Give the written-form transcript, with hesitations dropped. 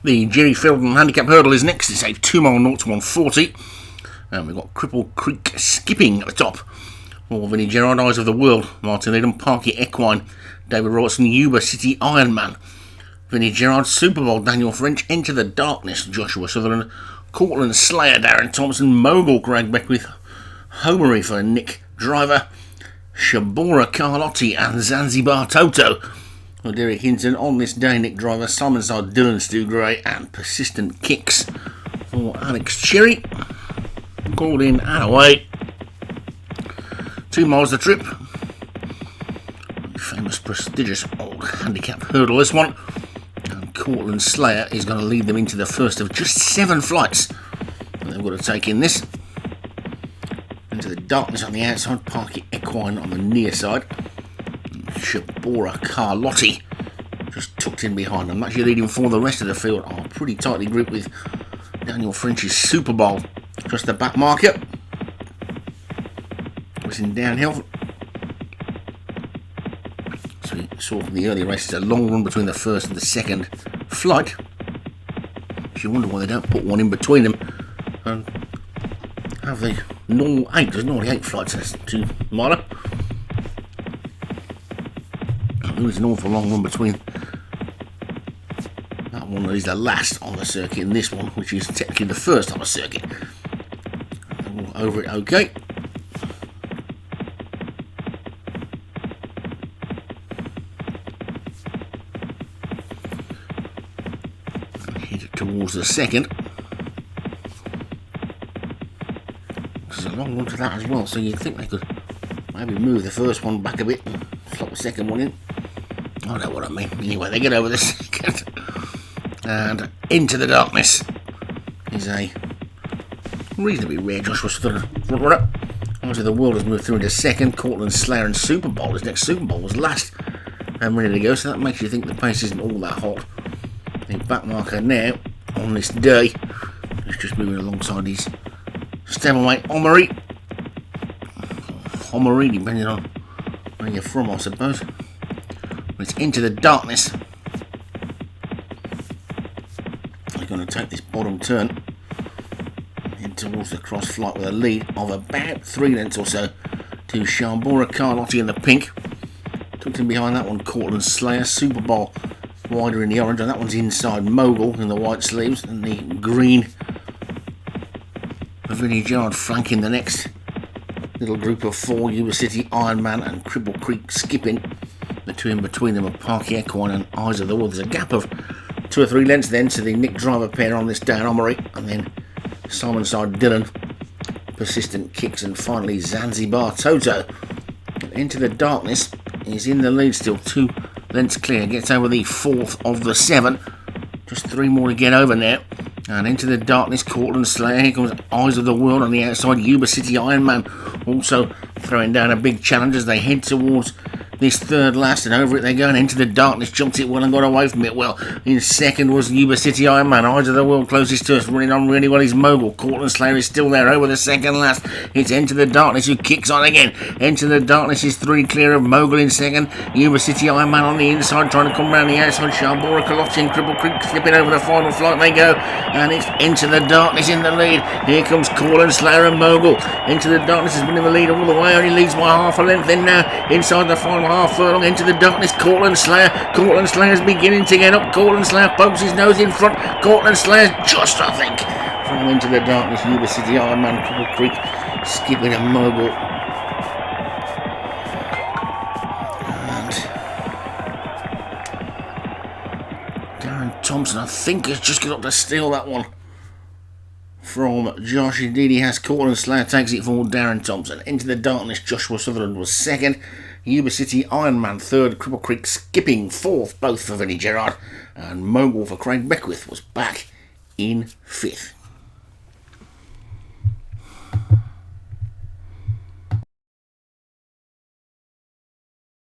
The Gerry Feilden handicap hurdle is next. It's a 2 mile 0 to 140. And we've got Cripple Creek skipping at the top. All Vinnie Gerard, Eyes of the World, Martin Eden, Parky Equine, David Robertson, Yuba City Ironman, Vinnie Gerard, Super Bowl, Daniel French, Into the Darkness, Joshua Sutherland, Cortland Slayer, Darren Thompson, Mogul, Greg Beckwith, Homery for Nick Driver, Shabora Carlotti and Zanzibar Toto. Well, Derek Hinton on this day, Nick Driver, Simon Side, Dylan Stu Gray, and Persistent Kicks for Alex Cherry. Called in and away. 2 miles the trip. Famous, prestigious old handicap hurdle, this one. And Cortland Slayer is going to lead them into the first of just 7 flights. And they've got to take in this. Into the Darkness on the outside, Parky Equine on the near side. Shabora Carlotti just tucked in behind them. Actually leading for the rest of the field are pretty tightly grouped with Daniel French's Super Bowl just the back marker. Was in downhill. So we saw from the earlier races a long run between the first and the second flight. You wonder why they don't put one in between them and have the normal 8. There's normally 8 flights. That's 2 miler. There is an awful long run between that one that is the last on the circuit and this one, which is technically the first on the circuit. Over it okay. Headed towards the second. There's a long run to that as well, so you'd think they could maybe move the first one back a bit and slot the second one in. I know what I mean. Anyway, they get over the second. And Into the Darkness is a reasonably rare Joshua Sutherland front runner. Eyes of the World has moved through into second. Cortland Slayer and Super Bowl. His next Super Bowl was last and ready to go, so that makes you think the pace isn't all that hot. The back marker now on this day is just moving alongside his stablemate Homery. Homery, depending on where you're from, I suppose. But it's Into the Darkness. They're going to take this bottom turn towards the cross flight with a lead of about 3 lengths or so to Shabora Carlotti in the pink. Tucked in behind that one, Cortland Slayer. Super Bowl wider in the orange, and that one's inside Mogul in the white sleeves, and the green for Vinnie Gerard flanking the next little group of 4, Yuba City Ironman and Cripple Creek skipping. The 2 in between them are Parky Equine and Eyes of the World. There's a gap of 2 or 3 lengths then to the Nick Driver pair on this day at Homery, and then Simon Side Dylan, Persistent Kicks, and finally Zanzibar Toto. Into the Darkness is in the lead still, 2 lengths clear, gets over the 4th of the 7, just 3 more to get over now. And Into the Darkness, Cortland Slayer. Here comes Eyes of the World on the outside, Yuba City Ironman also throwing down a big challenge as they head towards this third last, and over it they go, and Into the Darkness jumped it well and got away from it well. In second was Yuba City Ironman. Eyes of the World closest to us, running on really well is Mogul. Cortland Slayer is still there over the second last. It's Into the Darkness who kicks on again. Into the Darkness is 3 clear of Mogul in second. Yuba City Ironman on the inside trying to come round the outside. Shabora Carlotti and Cripple Creek slipping over the final flight they go, and it's Into the Darkness in the lead. Here comes Cortland Slayer and Mogul. Into the Darkness has been in the lead all the way, only leads by half a length then now inside the final half furlong. Into the Darkness, Cortland Slayer. Cortland Slayer's beginning to get up. Cortland Slayer pokes his nose in front. Cortland Slayer's just, I think, from Into the Darkness. Yuba City Ironman, Cripple Creek skipping a Mogul. And Darren Thompson, I think, has just got up to steal that one from Josh. Indeed he has. Cortland Slayer takes it for Darren Thompson. Into the Darkness, Joshua Sutherland was second. Yuba City Ironman third, Cripple Creek skipping fourth, both for Vinnie Gerard, and Mogul for Craig Beckwith was back in fifth.